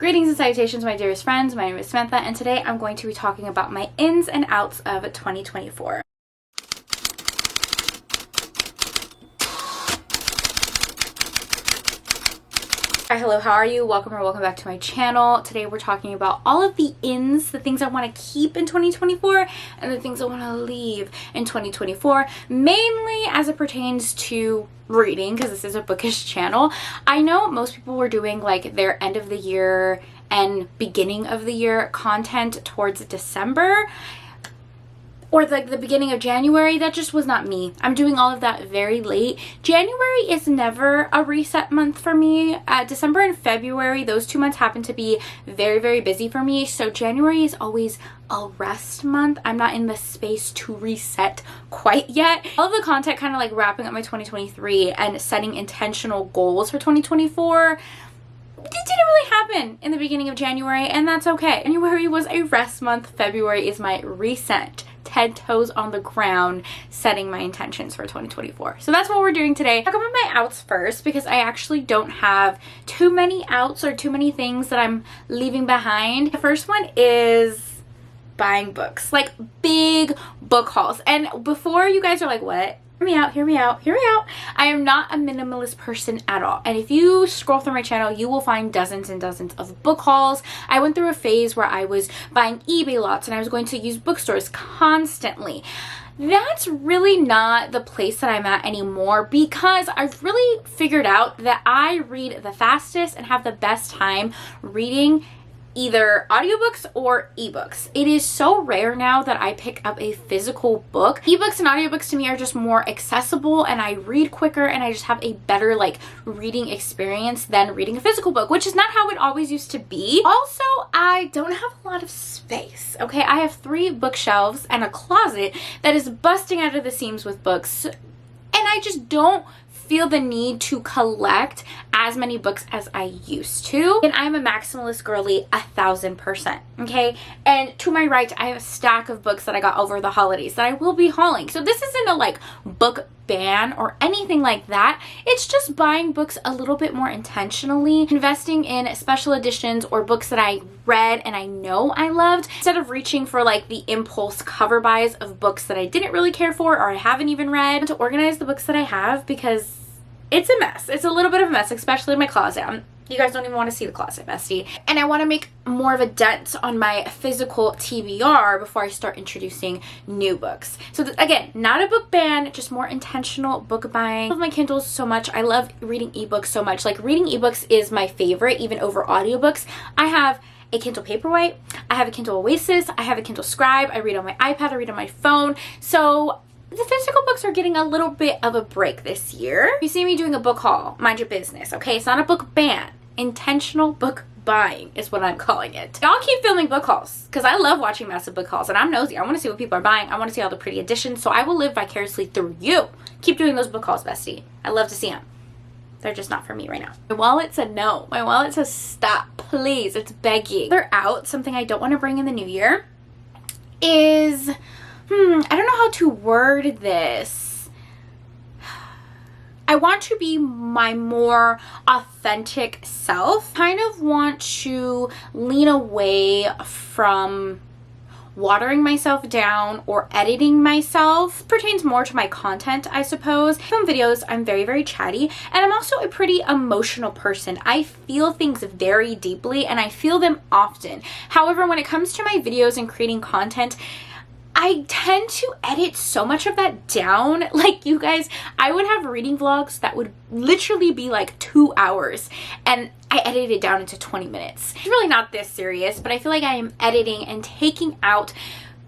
Greetings and salutations, my dearest friends. My name is Samantha, and today I'm going to be talking about my ins and outs of 2024. Hi, hello, how are you? Welcome or welcome back to my channel. Today we're talking about all of the ins, the things I want to keep in 2024 and the things I want to leave in 2024, mainly as it pertains to reading, because this is a bookish channel. I know most people were doing like their end of the year and beginning of the year content towards December or like the beginning of January. That just was not me. I'm doing all of that very late. January is never a reset month for me. December and February, those 2 months happen to be very, very busy for me. So January is always a rest month. I'm not in the space to reset quite yet. All of the content kind of like wrapping up my 2023 and setting intentional goals for 2024. It didn't really happen in the beginning of January, and that's okay. January was a rest month. February is my reset. 10 toes on the ground, setting my intentions for 2024. So that's what we're doing today. Talk about my outs first, because I actually don't have too many outs or too many things that I'm leaving behind. The first one is buying books, like big book hauls. And before you guys are like, what? Hear me out, hear me out, hear me out. I am not a minimalist person at all. And if you scroll through my channel, you will find dozens and dozens of book hauls. I went through a phase where I was buying eBay lots and I was going to use bookstores constantly. That's really not the place that I'm at anymore, because I've really figured out that I read the fastest and have the best time reading either audiobooks or ebooks. It is so rare now that I pick up a physical book. Ebooks and audiobooks to me are just more accessible, and I read quicker, and I just have a better like reading experience than reading a physical book, which is not how it always used to be. Also, I don't have a lot of space, okay? I have 3 bookshelves and a closet that is busting out of the seams with books, and I just don't feel the need to collect as many books as I used to. And I'm a maximalist girly 1000%, okay? And to my right, I have a stack of books that I got over the holidays that I will be hauling. So this isn't a like book ban or anything like that. It's just buying books a little bit more intentionally, investing in special editions or books that I read and I know I loved, instead of reaching for like the impulse cover buys of books that I didn't really care for or I haven't even read. To organize the books that I have, because it's a mess. It's a little bit of a mess, especially in my closet. You guys don't even want to see the closet, bestie. And I want to make more of a dent on my physical TBR before I start introducing new books. So again, not a book ban, just more intentional book buying. I love my Kindles so much. I love reading ebooks so much. Like, reading ebooks is my favorite, even over audiobooks. I have a Kindle Paperwhite, I have a Kindle Oasis, I have a Kindle Scribe, I read on my iPad, I read on my phone. So the physical books are getting a little bit of a break this year. If you see me doing a book haul, mind your business, okay? It's not a book ban. Intentional book buying is what I'm calling it. Y'all keep filming book hauls, because I love watching massive book hauls, and I'm nosy. I want to see what people are buying. I want to see all the pretty editions, so I will live vicariously through you. Keep doing those book hauls, bestie. I love to see them. They're just not for me right now. My wallet said no. My wallet says stop, please. It's begging. They're out. Something I don't want to bring in the new year is, I don't know how to word this. I want to be my more authentic self. Kind of want to lean away from watering myself down or editing myself. It pertains more to my content, I suppose. Some videos, I'm very, very chatty, and I'm also a pretty emotional person. I feel things very deeply, and I feel them often. However, when it comes to my videos and creating content, I tend to edit so much of that down. Like, you guys, I would have reading vlogs that would literally be like 2 hours, and I edited it down into 20 minutes. It's really not this serious, but I feel like I am editing and taking out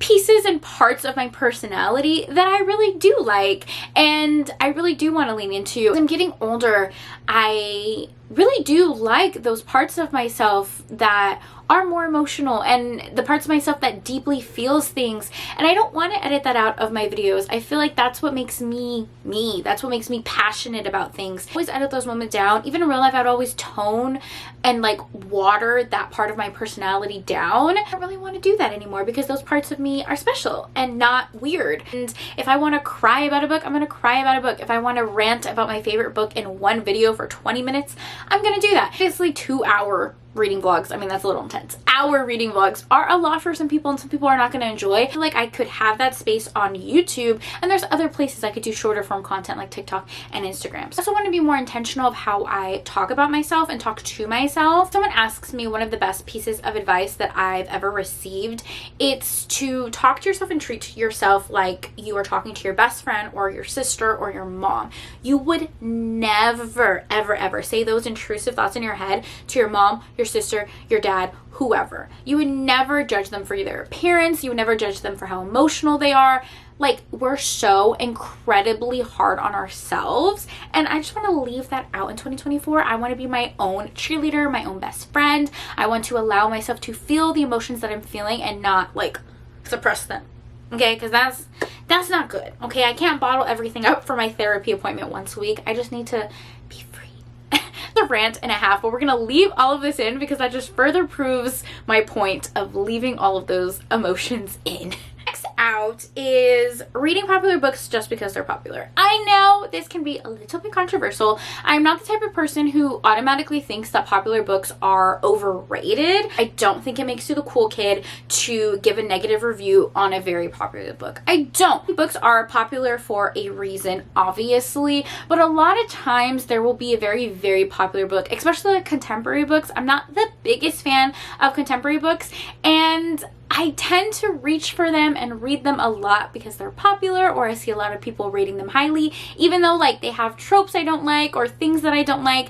pieces and parts of my personality that I really do like and I really do want to lean into. As I'm getting older, I really do like those parts of myself that are more emotional and the parts of myself that deeply feels things, and I don't want to edit that out of my videos. I feel like that's what makes me me. That's what makes me passionate about things. I always edit those moments down. Even in real life, I'd always tone and like water that part of my personality down. I don't really want to do that anymore, because those parts of me are special and not weird. And if I want to cry about a book, I'm going to cry about a book. If I want to rant about my favorite book in one video for 20 minutes, I'm going to do that. Obviously, 2-hour reading vlogs. I mean, that's a little intense. Our reading vlogs are a lot for some people, and some people are not going to enjoy. I feel like I could have that space on YouTube, and there's other places I could do shorter form content like TikTok and Instagram. So I also want to be more intentional of how I talk about myself and talk to myself. Someone asks me one of the best pieces of advice that I've ever received. It's to talk to yourself and treat yourself like you are talking to your best friend or your sister or your mom. You would never, ever, ever say those intrusive thoughts in your head to your mom, your sister, your dad, whoever. You would never judge them for their appearance. You would never judge them for how emotional they are. Like, we're so incredibly hard on ourselves, and I just want to leave that out in 2024. I want to be my own cheerleader, my own best friend. I want to allow myself to feel the emotions that I'm feeling and not like suppress them. Okay, because that's not good. Okay, I can't bottle everything up for my therapy appointment once a week. I just need to be free. The rant and a half, but we're gonna leave all of this in because that just further proves my point of leaving all of those emotions in. Next out is reading popular books just because they're popular. I know this can be a little bit controversial. I'm not the type of person who automatically thinks that popular books are overrated. I don't think it makes you the cool kid to give a negative review on a very popular book. I don't. Books are popular for a reason, obviously, but a lot of times there will be a very, very popular book, especially like contemporary books. I'm not the biggest fan of contemporary books, and I tend to reach for them and read them a lot because they're popular, or I see a lot of people rating them highly, even though like they have tropes I don't like or things that I don't like.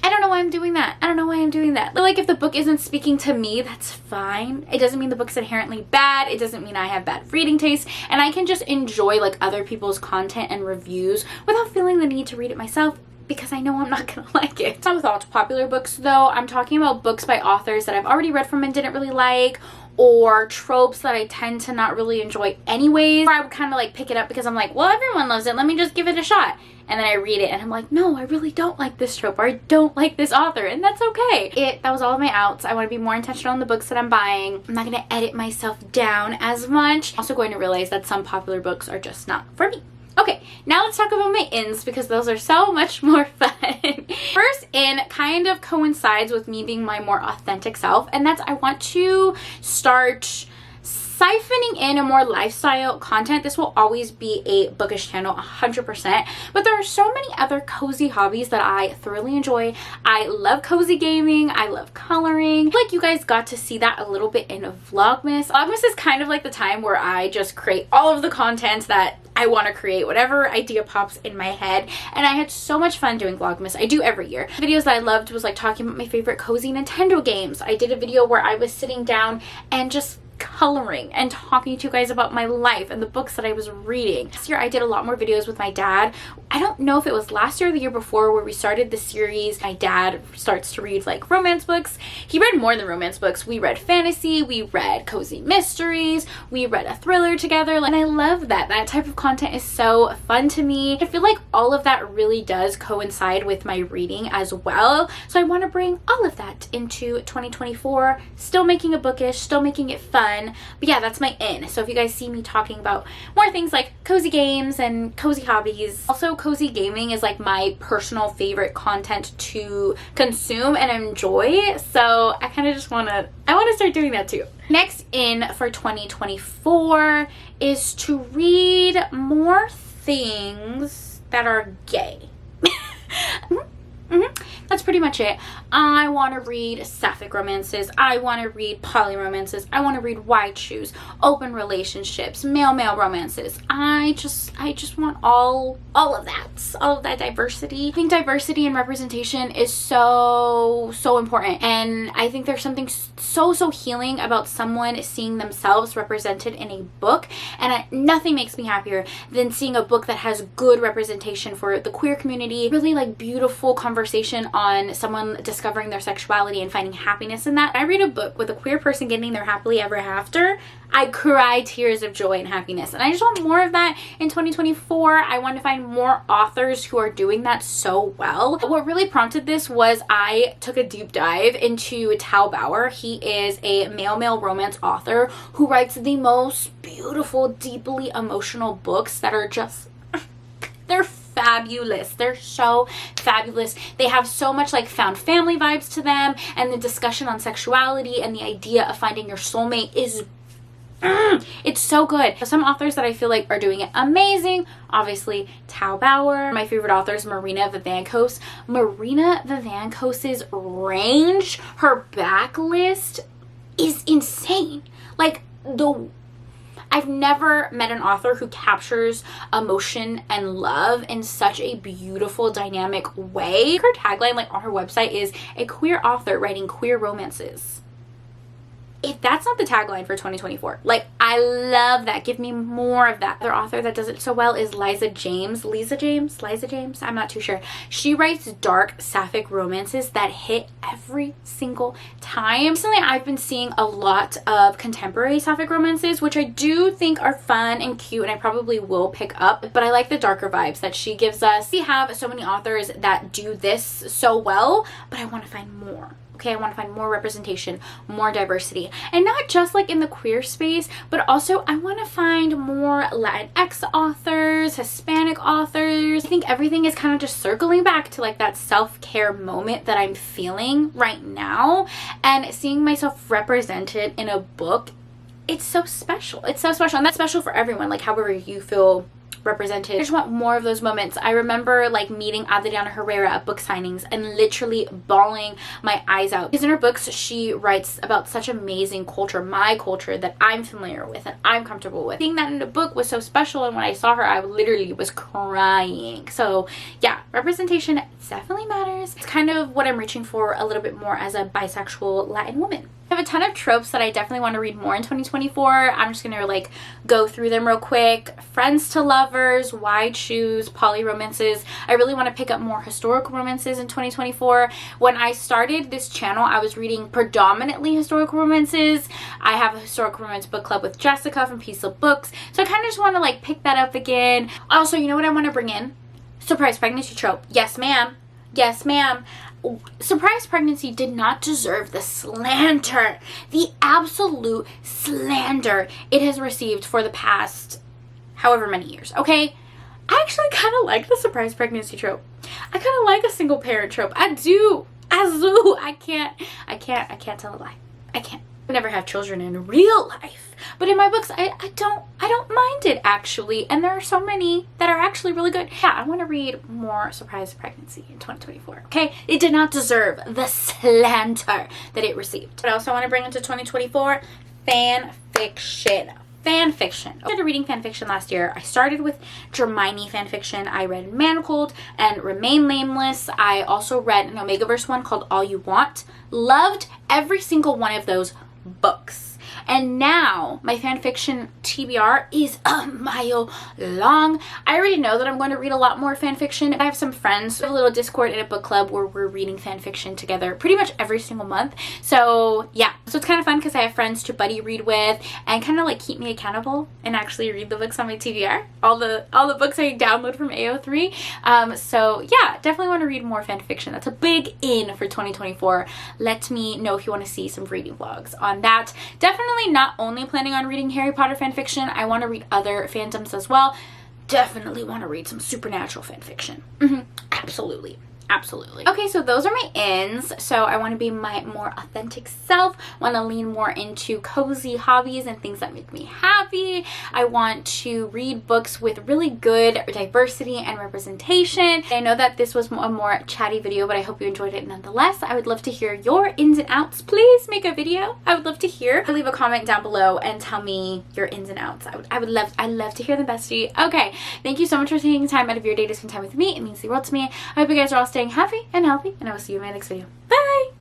I don't know why I'm doing that. I don't know why I'm doing that. Like, if the book isn't speaking to me, that's fine. It doesn't mean the book's inherently bad. It doesn't mean I have bad reading taste, and I can just enjoy like other people's content and reviews without feeling the need to read it myself, because I know I'm not gonna like it. Not with all popular books though. I'm talking about books by authors that I've already read from and didn't really like, or tropes that I tend to not really enjoy anyways. Or I would kind of like pick it up because I'm like, well, everyone loves it, let me just give it a shot. And then I read it and I'm like, no, I really don't like this trope, or I don't like this author, and that's okay. That was all of my outs. I want to be more intentional in the books that I'm buying. I'm not going to edit myself down as much. I'm also going to realize that some popular books are just not for me. Okay, now let's talk about my ins because those are so much more fun. First in kind of coincides with me being my more authentic self, and that's I want to start siphoning in a more lifestyle content. This will always be a bookish channel 100%, but there are so many other cozy hobbies that I thoroughly enjoy. I love cozy gaming. I love coloring. Like, you guys got to see that a little bit in Vlogmas. Vlogmas is kind of like the time where I just create all of the content that I want to create, whatever idea pops in my head, and I had so much fun doing Vlogmas. I do every year. Videos that I loved was like talking about my favorite cozy Nintendo games. I did a video where I was sitting down and just coloring and talking to you guys about my life and the books that I was reading. This year I did a lot more videos with my dad. I don't know if it was last year or the year before where we started the series. My dad starts to read like romance books. He read more than romance books. We read fantasy, we read cozy mysteries, we read a thriller together, and I love that. That type of content is so fun to me. I feel like all of that really does coincide with my reading as well. So I want to bring all of that into 2024, still making it bookish, still making it fun. But yeah, that's my in. So if you guys see me talking about more things like cozy games and cozy hobbies, also cozy gaming is like my personal favorite content to consume and enjoy. So I kind of just want to start doing that too. Next in for 2024 is to read more things that are gay. That's pretty much it. I want to read sapphic romances. I want to read poly romances. I want to read wide shoes, open relationships, male romances. I just want all of that diversity. I think diversity and representation is so important, and I think there's something so healing about someone seeing themselves represented in a book, and nothing makes me happier than seeing a book that has good representation for the queer community. Really like beautiful conversation on someone discovering their sexuality and finding happiness in that. I read a book with a queer person getting their happily ever after, I cry tears of joy and happiness, and I just want more of that in 2024. I want to find more authors who are doing that so well. What really prompted this was I took a deep dive into Tal Bauer. He is a male romance author who writes the most beautiful, deeply emotional books that are just they're fabulous. They're so fabulous. They have so much like found family vibes to them, and the discussion on sexuality and the idea of finding your soulmate is it's so good. Some authors that I feel like are doing it amazing, obviously Tao Bauer. My favorite author is Marina Vivancos. Marina Vivancos's range, her backlist is insane. Like, I've never met an author who captures emotion and love in such a beautiful, dynamic way. Her tagline, like on her website, is a queer author writing queer romances. If that's not the tagline for 2024, like, I love that. Give me more of that. Other author that does it so well is Liza James. I'm not too sure. She writes dark sapphic romances that hit every single time. Recently, I've been seeing a lot of contemporary sapphic romances, which I do think are fun and cute, and I probably will pick up, but I like the darker vibes that she gives us. We have so many authors that do this so well, but I want to find more. Okay, I want to find more representation, more diversity, and not just like in the queer space, but also I want to find more Latinx authors, Hispanic authors. I think everything is kind of just circling back to like that self-care moment that I'm feeling right now, and seeing myself represented in a book, it's so special. It's so special, and that's special for everyone, like however you feel represented. I just want more of those moments. I remember like meeting Adriana Herrera at book signings and literally bawling my eyes out, because in her books she writes about such amazing culture, my culture that I'm familiar with and I'm comfortable with. Seeing that in a book was so special, and when I saw her I literally was crying. So yeah, representation definitely matters. It's kind of what I'm reaching for a little bit more as a bisexual Latin woman. I have a ton of tropes that I definitely want to read more in 2024. I'm just going to like go through them real quick. Friends to lovers, why choose, poly romances. I really want to pick up more historical romances in 2024. When I started this channel, I was reading predominantly historical romances. I have a historical romance book club with Jessica from Peace of Books. So I kind of just want to like pick that up again. Also, you know what I want to bring in? Surprise pregnancy trope. Yes, ma'am. Yes, ma'am. Surprise pregnancy did not deserve the slander, the absolute slander it has received for the past however many years, okay? I actually kind of like the surprise pregnancy trope. I kind of like a single parent trope. I do. I can't tell a lie. I can't. I never have children in real life, but in my books I don't mind it actually, and there are so many that are actually really good. Yeah, I want to read more surprise pregnancy in 2024. Okay, it did not deserve the slander that it received. But I also want to bring into 2024 fan fiction. I started reading fan fiction last year. I started with Hermione fan fiction. I read Manacled and Remain Nameless. I also read an Omegaverse one called All You Want. Loved every single one of those books. And now my fanfiction TBR is a mile long. I already know that I'm going to read a lot more fanfiction. I have some friends. We have a little Discord and a book club where we're reading fanfiction together pretty much every single month. So yeah, so it's kind of fun because I have friends to buddy read with and kind of like keep me accountable and actually read the books on my TBR. All the books I download from AO3. So yeah, definitely want to read more fanfiction. That's a big in for 2024. Let me know if you want to see some reading vlogs on that. Definitely not only planning on reading Harry Potter fanfiction, I want to read other fandoms as well. Definitely want to read some supernatural fanfiction. Absolutely. Okay, so those are my ins. So I want to be my more authentic self, want to lean more into cozy hobbies and things that make me happy. I want to read books with really good diversity and representation. I know that this was a more chatty video, but I hope you enjoyed it nonetheless. I would love to hear your ins and outs. Please make a video. I would love to hear. Leave a comment down below and tell me your ins and outs. I'd love to hear them, bestie. Okay, thank you so much for taking time out of your day to spend time with me. It means the world to me. I hope you guys are all staying happy and healthy, and I will see you in my next video. Bye!